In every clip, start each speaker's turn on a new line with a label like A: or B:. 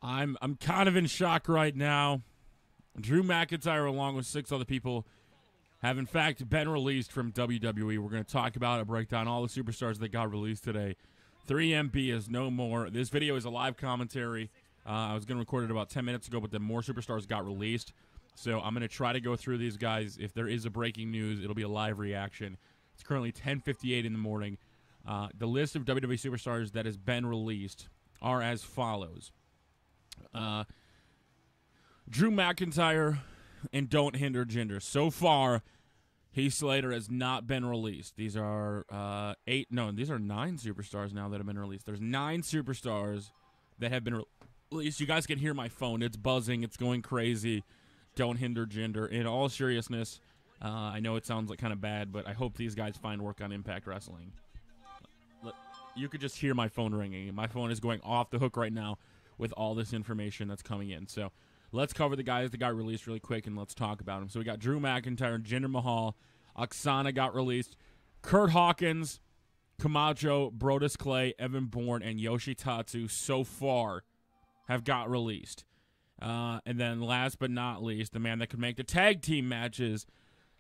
A: I'm kind of in shock right now. Drew McIntyre, along with 6 other people, have in fact been released from WWE. We're going to talk about it, break down all the superstars that got released today. 3MB is no more. This video is a live commentary. I was going to record it about 10 minutes ago, but then more superstars got released. So I'm going to try to go through these guys. If there is a breaking news, it'll be a live reaction. It's currently 10:58 in the morning. The list of WWE superstars that has been released are as follows. Drew McIntyre and Don't Hinder Gender. So far, Heath Slater has not been released. These are these are 9 superstars now that have been released. There's 9 superstars that have been released. You guys can hear my phone. It's buzzing. It's going crazy. Don't Hinder Gender. In all seriousness, I know it sounds like kind of bad, but I hope these guys find work on Impact Wrestling. You could just hear my phone ringing. My phone is going off the hook right now with all this information that's coming in. So let's cover the guys that got released really quick, and let's talk about them. So we got Drew McIntyre, Jinder Mahal, Oksana got released, Kurt Hawkins, Camacho, Brodus Clay, Evan Bourne, and Yoshitatsu so far have got released. And then last but not least, the man that could make the tag team matches,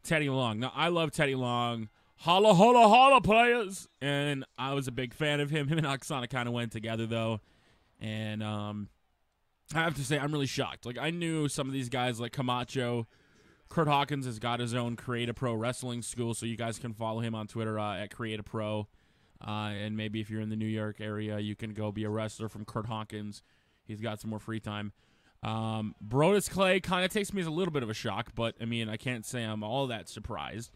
A: Teddy Long. Now, I love Teddy Long. Holla, holla, holla, players! And I was a big fan of him. Him and Oksana kind of went together, though. And I have to say, I'm really shocked. Like, I knew some of these guys, like Camacho. Kurt Hawkins has got his own Create a Pro wrestling school, so you guys can follow him on Twitter at Create a Pro. And maybe if you're in the New York area, you can go be a wrestler from Kurt Hawkins. He's got some more free time. Brodus Clay kind of takes me as a little bit of a shock, but, I mean, I can't say I'm all that surprised.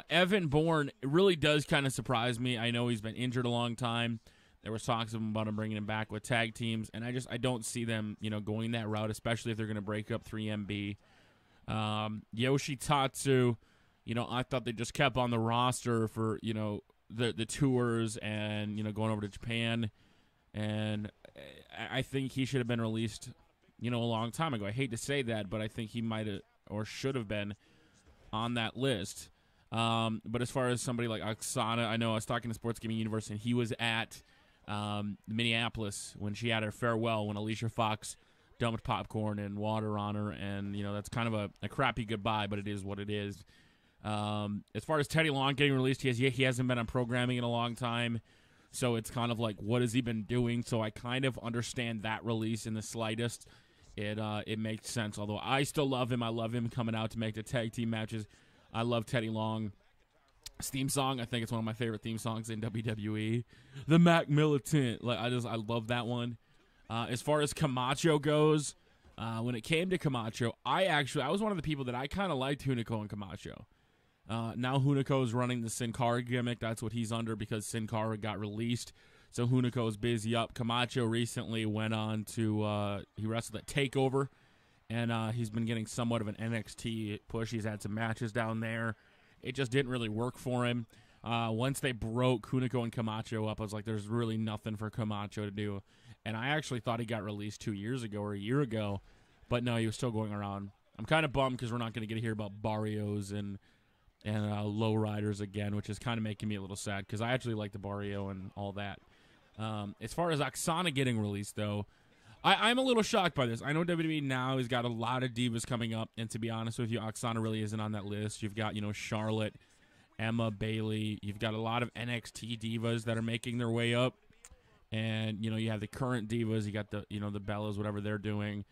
A: Evan Bourne really does kind of surprise me. I know he's been injured a long time. There was talks about him bringing him back with tag teams, and I don't see them, going that route, especially if they're going to break up 3MB. Yoshitatsu, I thought they just kept on the roster for, the tours and, going over to Japan, and I think he should have been released, a long time ago. I hate to say that, but I think he might have or should have been on that list. But as far as somebody like Oksana, I know I was talking to Sports Gaming Universe, and he was at Minneapolis when she had her farewell, when Alicia Fox dumped popcorn and water on her, and that's kind of a crappy goodbye, but it is what it is. As far as Teddy Long getting released, he hasn't been on programming in a long time, so it's kind of like, what has he been doing? So I kind of understand that release in the slightest. It makes sense, although I still love him. I love him coming out to make the tag team matches. I love Teddy Long. His theme song, I think it's one of my favorite theme songs in WWE. The Mac Militant. I love that one. As far as Camacho goes, when it came to Camacho, I was one of the people that I kind of liked Hunico and Camacho. Now Hunico's running the Sin Cara gimmick. That's what he's under because Sin Cara got released. So Hunico's busy up. Camacho recently went on to, he wrestled at TakeOver. And he's been getting somewhat of an NXT push. He's had some matches down there. It just didn't really work for him. Once they broke Hunico and Camacho up, I was like, there's really nothing for Camacho to do. And I actually thought he got released 2 years ago or a year ago. But no, he was still going around. I'm kind of bummed because we're not going to get to hear about Barrios and Lowriders again, which is kind of making me a little sad because I actually like the Barrio and all that. As far as Oksana getting released, though, I'm a little shocked by this. I know WWE now has got a lot of divas coming up, and to be honest with you, Oksana really isn't on that list. You've got, Charlotte, Emma, Bayley. You've got a lot of NXT divas that are making their way up, and, you have the current divas. You got the, the Bellas, whatever they're doing.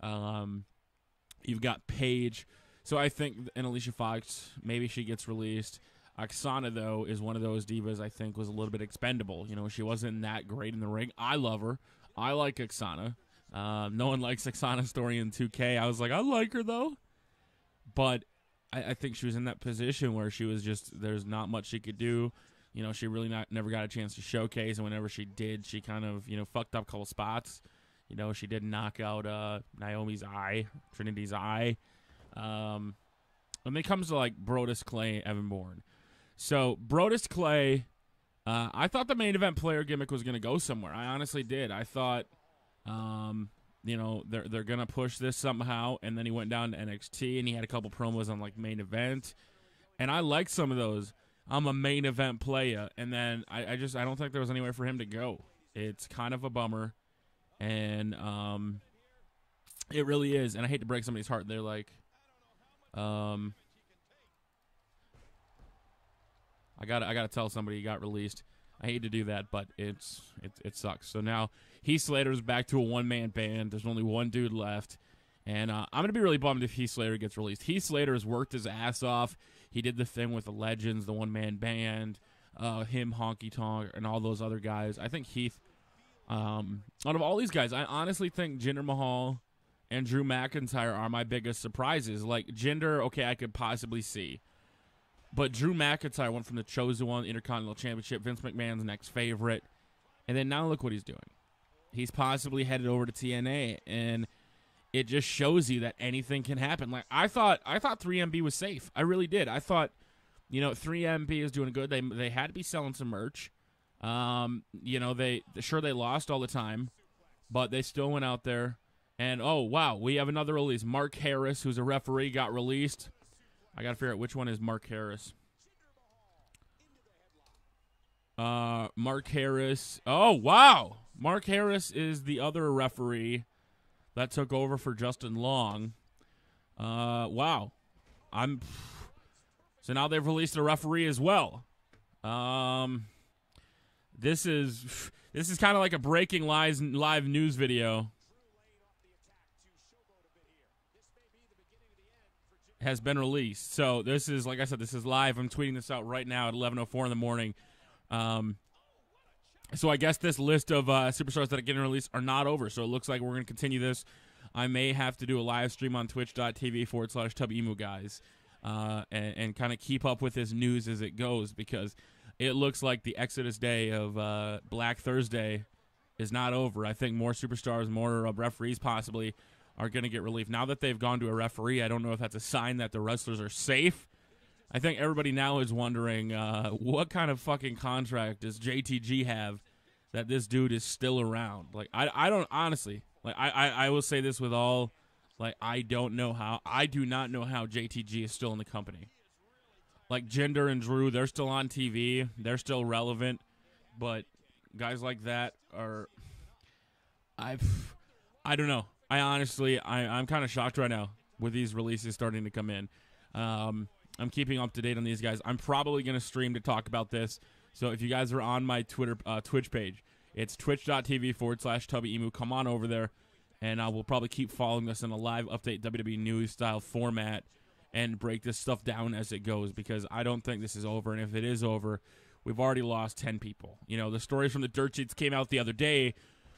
A: You've got Paige. So I think, and Alicia Fox, maybe she gets released. Oksana, though, is one of those divas I think was a little bit expendable. She wasn't that great in the ring. I love her. I like Oksana. No one likes Oksana's story in 2K. I was like, I like her, though. But I think she was in that position where she was just, there's not much she could do. She really never got a chance to showcase. And whenever she did, she kind of, fucked up a couple spots. She did knock out Naomi's eye, Trinity's eye. When it comes to, like, Brodus Clay, Evan Bourne. So, Brodus Clay, I thought the main event player gimmick was going to go somewhere. I honestly did. I thought, they're going to push this somehow. And then he went down to NXT, and he had a couple promos on, like, main event. And I liked some of those. I'm a main event player. And then I don't think there was anywhere for him to go. It's kind of a bummer. And it really is. And I hate to break somebody's heart. They're like, I gotta tell somebody he got released. I hate to do that, but it sucks. So now Heath Slater's back to a one-man band. There's only one dude left. And I'm going to be really bummed if Heath Slater gets released. Heath Slater has worked his ass off. He did the thing with the Legends, the one-man band, him, Honky Tonk, and all those other guys. I think Heath, out of all these guys, I honestly think Jinder Mahal and Drew McIntyre are my biggest surprises. Like, Jinder, okay, I could possibly see. But Drew McIntyre went from the Chosen One, Intercontinental Championship, Vince McMahon's next favorite. And then now look what he's doing. He's possibly headed over to TNA, and it just shows you that anything can happen. Like I thought 3MB was safe. I really did. I thought, 3MB is doing good. They had to be selling some merch. They lost all the time, but they still went out there. And oh wow, we have another release. Mark Harris, who's a referee, got released. I gotta figure out which one is Mark Harris. Mark Harris. Oh wow, Mark Harris is the other referee that took over for Justin Long. Wow. So now they've released a referee as well. This is kind of like a breaking live news video. Has been released. So this is, like I said, this is live. I'm tweeting this out right now at 11:04 in the morning. So I guess this list of superstars that are getting released are not over. So it looks like we're going to continue this. I may have to do a live stream on twitch.tv/TubbyEmu, guys, and kind of keep up with this news as it goes, because it looks like the Exodus Day of Black Thursday is not over. I think more superstars, more referees possibly are going to get relief. Now that they've gone to a referee, I don't know if that's a sign that the wrestlers are safe. I think everybody now is wondering, what kind of fucking contract does JTG have that this dude is still around? Like, I don't, honestly, like, I will say this with all, like, I do not know how JTG is still in the company. Like, Jinder and Drew, they're still on TV. They're still relevant. But guys like that are, I don't know. I'm kind of shocked right now with these releases starting to come in. I'm keeping up to date on these guys. I'm probably going to stream to talk about this. So if you guys are on my Twitch page, it's twitch.tv/TubbyEmu. Come on over there, and I will probably keep following this in a live update WWE news style format and break this stuff down as it goes, because I don't think this is over. And if it is over, we've already lost 10 people. The stories from the dirt sheets came out the other day.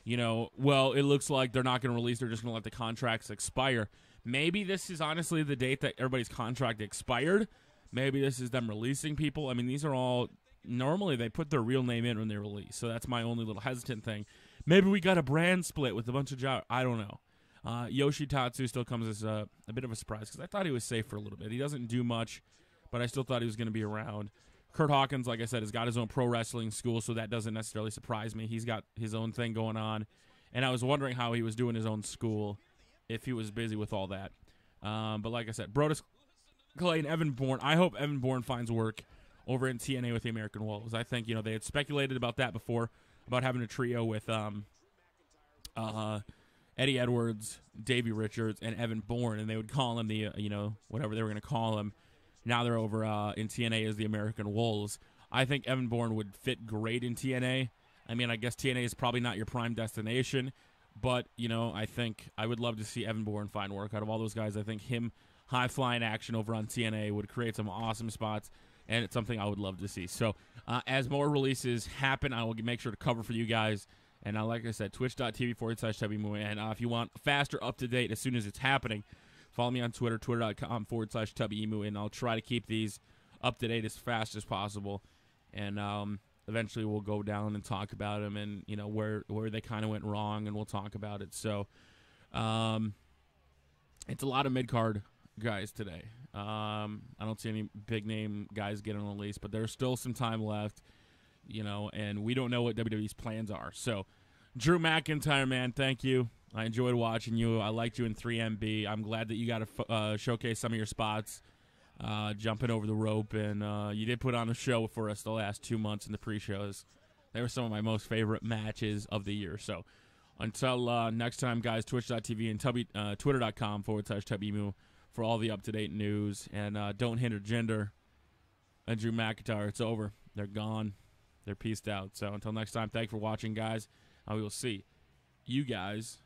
A: Well, it looks like they're not going to release. They're just going to let the contracts expire. Maybe this is honestly the date that everybody's contract expired. Maybe this is them releasing people. I mean, these are all, normally they put their real name in when they release. So that's my only little hesitant thing. Maybe we got a brand split with a bunch of jobs. I don't know. Yoshitatsu still comes as a bit of a surprise, because I thought he was safe for a little bit. He doesn't do much, but I still thought he was going to be around. Kurt Hawkins, like I said, has got his own pro wrestling school, so that doesn't necessarily surprise me. He's got his own thing going on, and I was wondering how he was doing his own school, if he was busy with all that. But like I said, Brodus, Clay, and Evan Bourne. I hope Evan Bourne finds work over in TNA with the American Wolves. I think, they had speculated about that before, about having a trio with Eddie Edwards, Davey Richards, and Evan Bourne, and they would call him the, whatever they were going to call him. Now they're over in TNA as the American Wolves. I think Evan Bourne would fit great in TNA. I mean, I guess TNA is probably not your prime destination, but, I think I would love to see Evan Bourne find work. Out of all those guys, I think him high-flying action over on TNA would create some awesome spots, and it's something I would love to see. So as more releases happen, I will make sure to cover for you guys. And like I said, twitch.tv/TubbyEmu. And if you want faster, up-to-date as soon as it's happening, follow me on Twitter, twitter.com/TubbyEmu, and I'll try to keep these up-to-date as fast as possible. And eventually we'll go down and talk about them and, where they kind of went wrong, and we'll talk about it. So it's a lot of mid-card guys today. I don't see any big-name guys getting released, but there's still some time left, and we don't know what WWE's plans are. So Drew McIntyre, man, thank you. I enjoyed watching you. I liked you in 3MB. I'm glad that you got to showcase some of your spots, jumping over the rope, and you did put on a show for us the last 2 months in the pre-shows. They were some of my most favorite matches of the year. So Until next time, guys, twitch.tv and twitter.com/Tubbymu for all the up-to-date news. And don't hinder gender. And Drew McIntyre, it's over. They're gone. They're peaced out. So until next time, thanks for watching, guys. We will see you guys